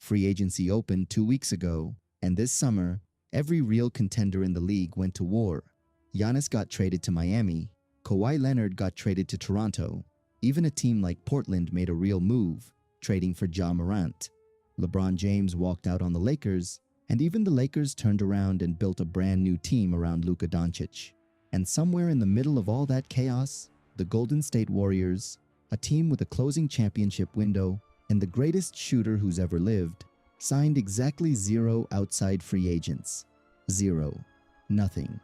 Free agency opened 2 weeks ago, and this summer, every real contender in the league went to war. Giannis got traded to Miami, Kawhi Leonard got traded to Toronto, even a team like Portland made a real move, trading for Ja Morant. LeBron James walked out on the Lakers, and even the Lakers turned around and built a brand new team around Luka Doncic. And somewhere in the middle of all that chaos, the Golden State Warriors, a team with a closing championship window and the greatest shooter who's ever lived, signed exactly 0 outside free agents. 0. Nothing.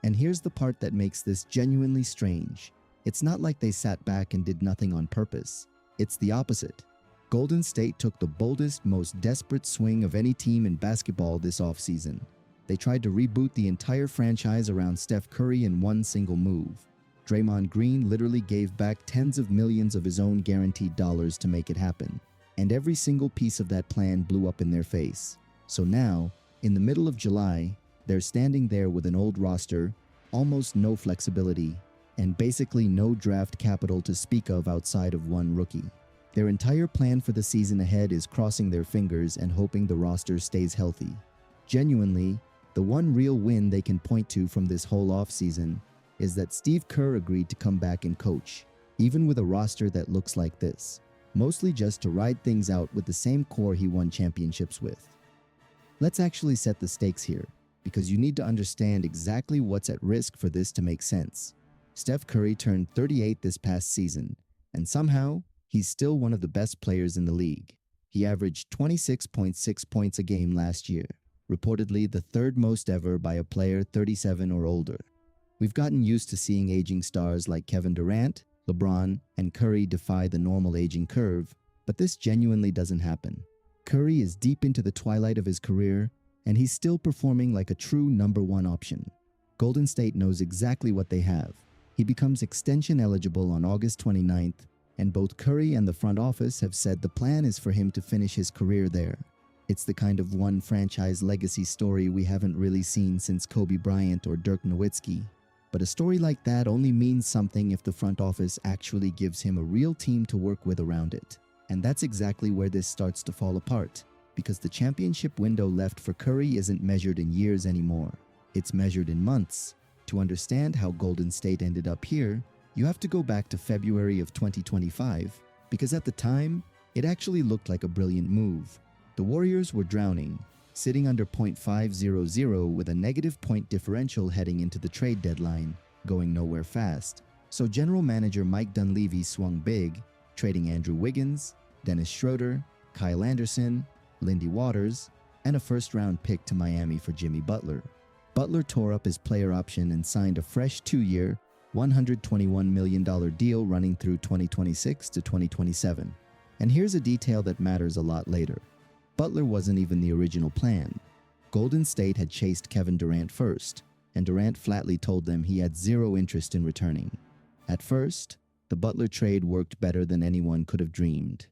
And here's the part that makes this genuinely strange. It's not like they sat back and did nothing on purpose. It's the opposite. Golden State took the boldest, most desperate swing of any team in basketball this offseason. They tried to reboot the entire franchise around Steph Curry in one single move. Draymond Green literally gave back tens of millions of his own guaranteed dollars to make it happen. And every single piece of that plan blew up in their face. So now, in the middle of July, they're standing there with an old roster, almost no flexibility, and basically no draft capital to speak of outside of one rookie. Their entire plan for the season ahead is crossing their fingers and hoping the roster stays healthy. Genuinely, the one real win they can point to from this whole offseason is that Steve Kerr agreed to come back and coach, even with a roster that looks like this, mostly just to ride things out with the same core he won championships with. Let's actually set the stakes here, because you need to understand exactly what's at risk for this to make sense. Steph Curry turned 38 this past season, and somehow, he's still one of the best players in the league. He averaged 26.6 points a game last year, reportedly the third most ever by a player 37 or older. We've gotten used to seeing aging stars like Kevin Durant, LeBron, and Curry defy the normal aging curve, but this genuinely doesn't happen. Curry is deep into the twilight of his career, and he's still performing like a true #1 option. Golden State knows exactly what they have. He becomes extension eligible on August 29th, and both Curry and the front office have said the plan is for him to finish his career there. It's the kind of one franchise legacy story we haven't really seen since Kobe Bryant or Dirk Nowitzki. But a story like that only means something if the front office actually gives him a real team to work with around it. And that's exactly where this starts to fall apart, because the championship window left for Curry isn't measured in years anymore. It's measured in months. To understand how Golden State ended up here, you have to go back to February of 2025, because at the time, it actually looked like a brilliant move. The Warriors were drowning, sitting under .500 with a negative point differential heading into the trade deadline, going nowhere fast. So general manager Mike Dunleavy swung big, trading Andrew Wiggins, Dennis Schroeder, Kyle Anderson, Lindy Waters, and a first-round pick to Miami for Jimmy Butler. Butler tore up his player option and signed a fresh 2-year, $121 million deal running through 2026 to 2027. And here's a detail that matters a lot later. Butler wasn't even the original plan. Golden State had chased Kevin Durant first, and Durant flatly told them he had zero interest in returning. At first, the Butler trade worked better than anyone could have dreamed.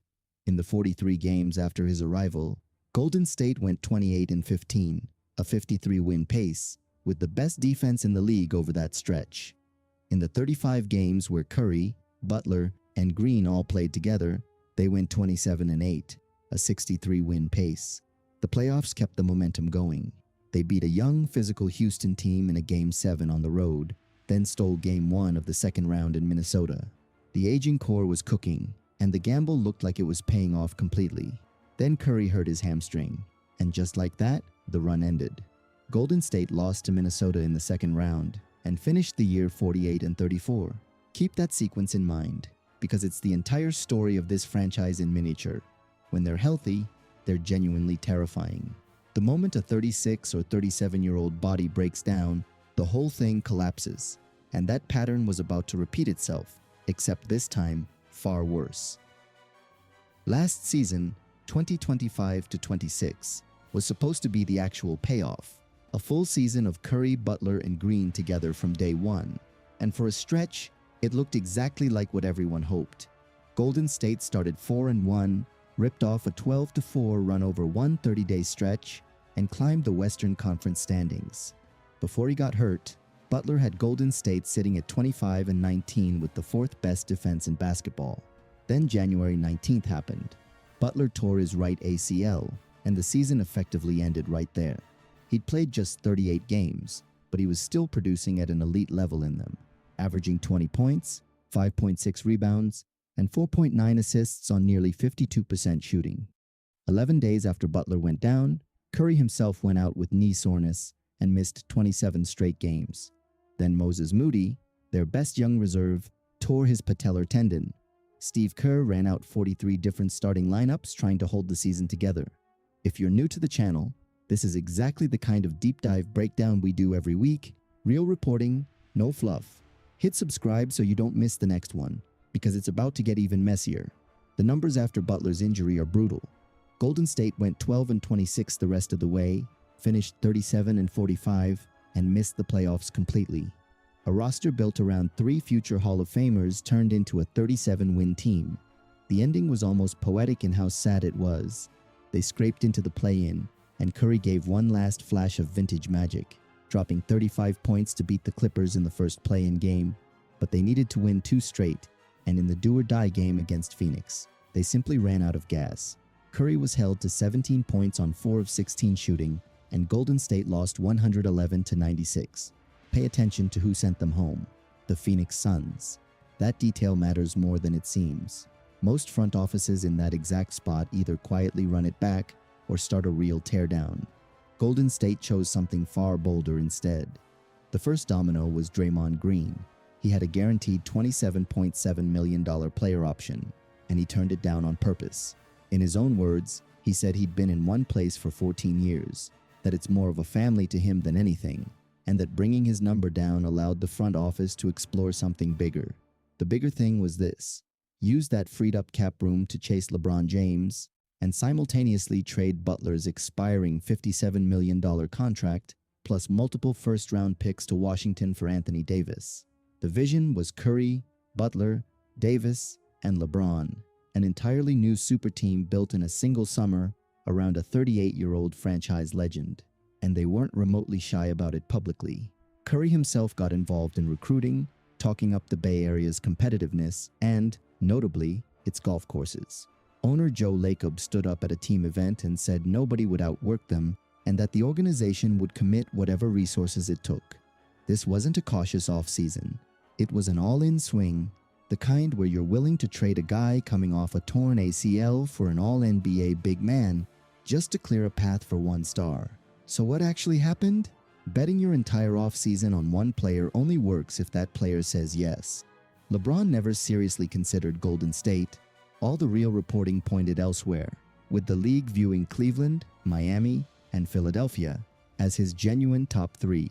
In the 43 games after his arrival, Golden State went 28-15, a 53-win pace, with the best defense in the league over that stretch. In the 35 games where Curry, Butler, and Green all played together, they went 27-8, a 63-win pace. The playoffs kept the momentum going. They beat a young, physical Houston team in a Game 7 on the road, then stole Game 1 of the second round in Minnesota. The aging core was cooking, and the gamble looked like it was paying off completely. Then Curry hurt his hamstring, and just like that, the run ended. Golden State lost to Minnesota in the second round and finished the year 48-34. Keep that sequence in mind, because it's the entire story of this franchise in miniature. When they're healthy, they're genuinely terrifying. The moment a 36 or 37-year-old body breaks down, the whole thing collapses. And that pattern was about to repeat itself, except this time, far worse. Last season, 2025-26, was supposed to be the actual payoff. A full season of Curry, Butler, and Green together from day one. And for a stretch, it looked exactly like what everyone hoped. Golden State started 4-1, ripped off a 12-4 run over one 30-day stretch, and climbed the Western Conference standings. Before he got hurt, Butler had Golden State sitting at 25-19 with the fourth best defense in basketball. Then January 19th happened. Butler tore his right ACL, and the season effectively ended right there. He'd played just 38 games, but he was still producing at an elite level in them, averaging 20 points, 5.6 rebounds, and 4.9 assists on nearly 52% shooting. 11 days after Butler went down, Curry himself went out with knee soreness and missed 27 straight games. Then Moses Moody, their best young reserve, tore his patellar tendon. Steve Kerr ran out 43 different starting lineups trying to hold the season together. If you're new to the channel, this is exactly the kind of deep dive breakdown we do every week. Real reporting, no fluff. Hit subscribe so you don't miss the next one, because it's about to get even messier. The numbers after Butler's injury are brutal. Golden State went 12-26 the rest of the way, finished 37-45, and missed the playoffs completely. A roster built around 3 future Hall of Famers turned into a 37-win team. The ending was almost poetic in how sad it was. They scraped into the play-in, and Curry gave one last flash of vintage magic, dropping 35 points to beat the Clippers in the first play-in game. But they needed to win 2 straight, and in the do-or-die game against Phoenix, they simply ran out of gas. Curry was held to 17 points on 4 of 16 shooting, and Golden State lost 111-96. Pay attention to who sent them home: the Phoenix Suns. That detail matters more than it seems. Most front offices in that exact spot either quietly run it back or start a real teardown. Golden State chose something far bolder instead. The first domino was Draymond Green. He had a guaranteed $27.7 million player option, and he turned it down on purpose. In his own words, he said he'd been in one place for 14 years, that it's more of a family to him than anything, and that bringing his number down allowed the front office to explore something bigger. The bigger thing was this: use that freed-up cap room to chase LeBron James, and simultaneously trade Butler's expiring $57 million contract, plus multiple first-round picks to Washington for Anthony Davis. The vision was Curry, Butler, Davis, and LeBron, an entirely new super team built in a single summer around a 38-year-old franchise legend. And they weren't remotely shy about it publicly. Curry himself got involved in recruiting, talking up the Bay Area's competitiveness, and, notably, its golf courses. Owner Joe Lacob stood up at a team event and said nobody would outwork them and that the organization would commit whatever resources it took. This wasn't a cautious offseason. It was an all-in swing, the kind where you're willing to trade a guy coming off a torn ACL for an all-NBA big man just to clear a path for one star. So what actually happened? Betting your entire offseason on one player only works if that player says yes. LeBron never seriously considered Golden State. All the real reporting pointed elsewhere, with the league viewing Cleveland, Miami, and Philadelphia as his genuine top 3.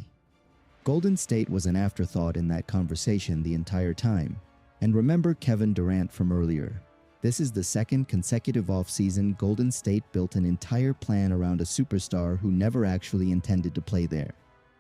Golden State was an afterthought in that conversation the entire time. And remember Kevin Durant from earlier. This is the second consecutive offseason Golden State built an entire plan around a superstar who never actually intended to play there.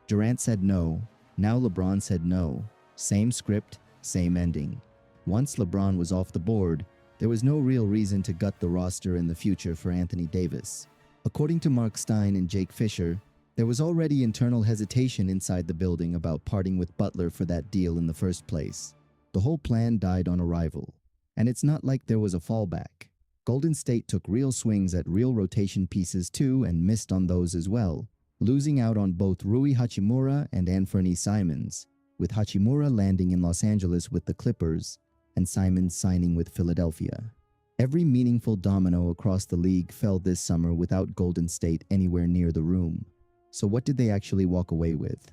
Durant said no, now LeBron said no. Same script, same ending. Once LeBron was off the board, there was no real reason to gut the roster in the future for Anthony Davis. According to Mark Stein and Jake Fisher, there was already internal hesitation inside the building about parting with Butler for that deal in the first place. The whole plan died on arrival. And it's not like there was a fallback. Golden State took real swings at real rotation pieces too and missed on those as well, losing out on both Rui Hachimura and Anthony Simons, with Hachimura landing in Los Angeles with the Clippers and Simons signing with Philadelphia. Every meaningful domino across the league fell this summer without Golden State anywhere near the room. So what did they actually walk away with?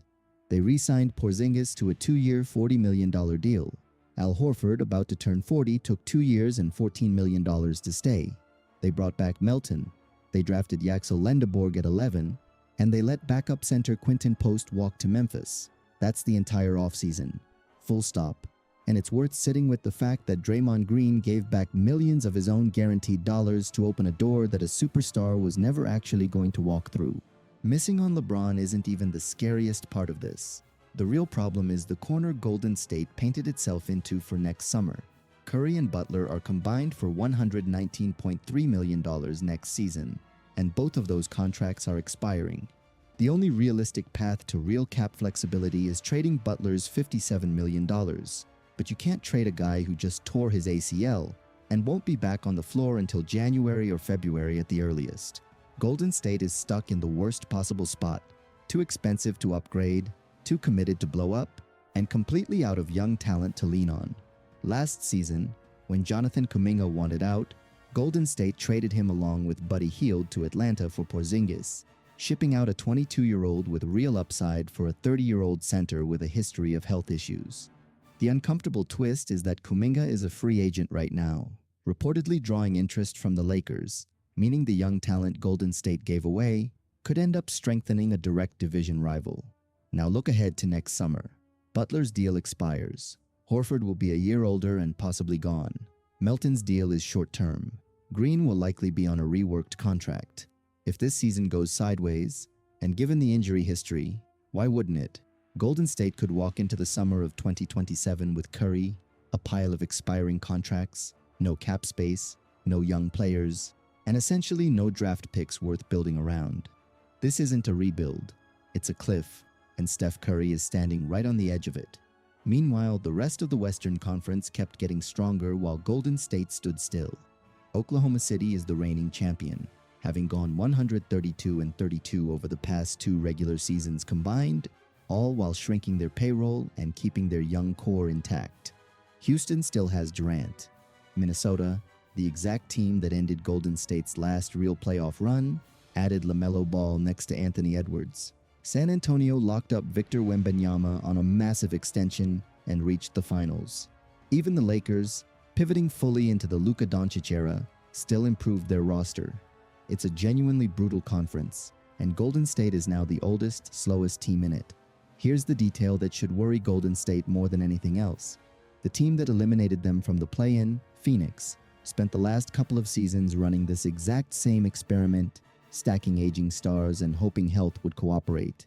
They re-signed Porzingis to a 2-year, $40 million deal. Al Horford, about to turn 40, took 2 years and $14 million to stay. They brought back Melton. They drafted Yaxel Lendeborg at 11, and they let backup center Quinton Post walk to Memphis. That's the entire offseason. Full stop. And it's worth sitting with the fact that Draymond Green gave back millions of his own guaranteed dollars to open a door that a superstar was never actually going to walk through. Missing on LeBron isn't even the scariest part of this. The real problem is the corner Golden State painted itself into for next summer. Curry and Butler are combined for $119.3 million next season, and both of those contracts are expiring. The only realistic path to real cap flexibility is trading Butler's $57 million. But you can't trade a guy who just tore his ACL and won't be back on the floor until January or February at the earliest. Golden State is stuck in the worst possible spot, too expensive to upgrade, too committed to blow up, and completely out of young talent to lean on. Last season, when Jonathan Kuminga wanted out, Golden State traded him along with Buddy Hield to Atlanta for Porzingis, shipping out a 22-year-old with real upside for a 30-year-old center with a history of health issues. The uncomfortable twist is that Kuminga is a free agent right now, reportedly drawing interest from the Lakers, meaning the young talent Golden State gave away could end up strengthening a direct division rival. Now look ahead to next summer. Butler's deal expires. Horford will be a year older and possibly gone. Melton's deal is short-term. Green will likely be on a reworked contract. If this season goes sideways, and given the injury history, why wouldn't it? Golden State could walk into the summer of 2027 with Curry, a pile of expiring contracts, no cap space, no young players, and essentially no draft picks worth building around. This isn't a rebuild, it's a cliff, and Steph Curry is standing right on the edge of it. Meanwhile, the rest of the Western Conference kept getting stronger while Golden State stood still. Oklahoma City is the reigning champion, having gone 132-32 over the past 2 regular seasons combined, all while shrinking their payroll and keeping their young core intact. Houston still has Durant. Minnesota, the exact team that ended Golden State's last real playoff run, added LaMelo Ball next to Anthony Edwards. San Antonio locked up Victor Wembanyama on a massive extension and reached the finals. Even the Lakers, pivoting fully into the Luka Doncic era, still improved their roster. It's a genuinely brutal conference, and Golden State is now the oldest, slowest team in it. Here's the detail that should worry Golden State more than anything else. The team that eliminated them from the play-in, Phoenix, spent the last couple of seasons running this exact same experiment, stacking aging stars and hoping health would cooperate.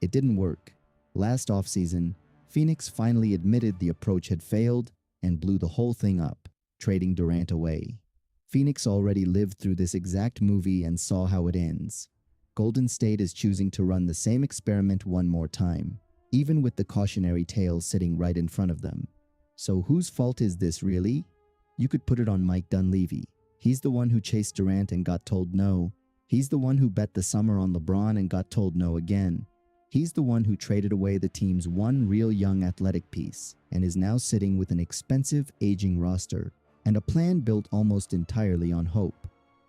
It didn't work. Last offseason, Phoenix finally admitted the approach had failed and blew the whole thing up, trading Durant away. Phoenix already lived through this exact movie and saw how it ends. Golden State is choosing to run the same experiment one more time, even with the cautionary tale sitting right in front of them. So whose fault is this really? You could put it on Mike Dunleavy. He's the one who chased Durant and got told no. He's the one who bet the summer on LeBron and got told no again. He's the one who traded away the team's one real young athletic piece and is now sitting with an expensive, aging roster and a plan built almost entirely on hope.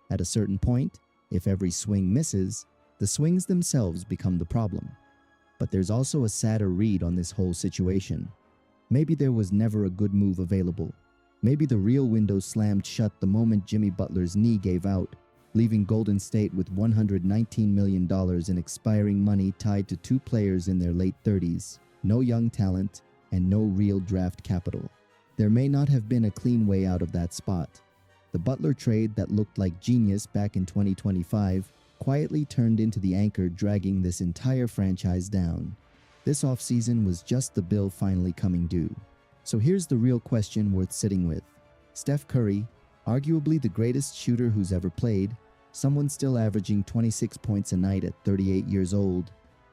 At a certain point, if every swing misses, the swings themselves become the problem. But there's also a sadder read on this whole situation. Maybe there was never a good move available. Maybe the real window slammed shut the moment Jimmy Butler's knee gave out, leaving Golden State with $119 million in expiring money tied to 2 players in their late 30s, no young talent, and no real draft capital. There may not have been a clean way out of that spot. The Butler trade that looked like genius back in 2025 quietly turned into the anchor dragging this entire franchise down. This offseason was just the bill finally coming due. So here's the real question worth sitting with. Steph Curry, arguably the greatest shooter who's ever played, someone still averaging 26 points a night at 38 years old,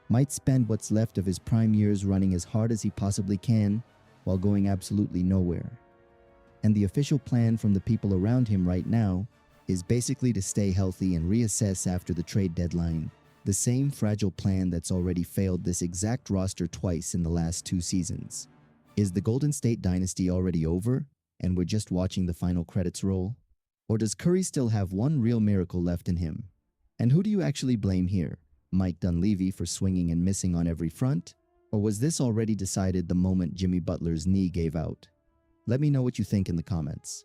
might spend what's left of his prime years running as hard as he possibly can while going absolutely nowhere. And the official plan from the people around him right now is basically to stay healthy and reassess after the trade deadline, the same fragile plan that's already failed this exact roster twice in the last 2 seasons. Is the Golden State dynasty already over, and we're just watching the final credits roll? Or does Curry still have one real miracle left in him? And who do you actually blame here? Mike Dunleavy for swinging and missing on every front? Or was this already decided the moment Jimmy Butler's knee gave out? Let me know what you think in the comments.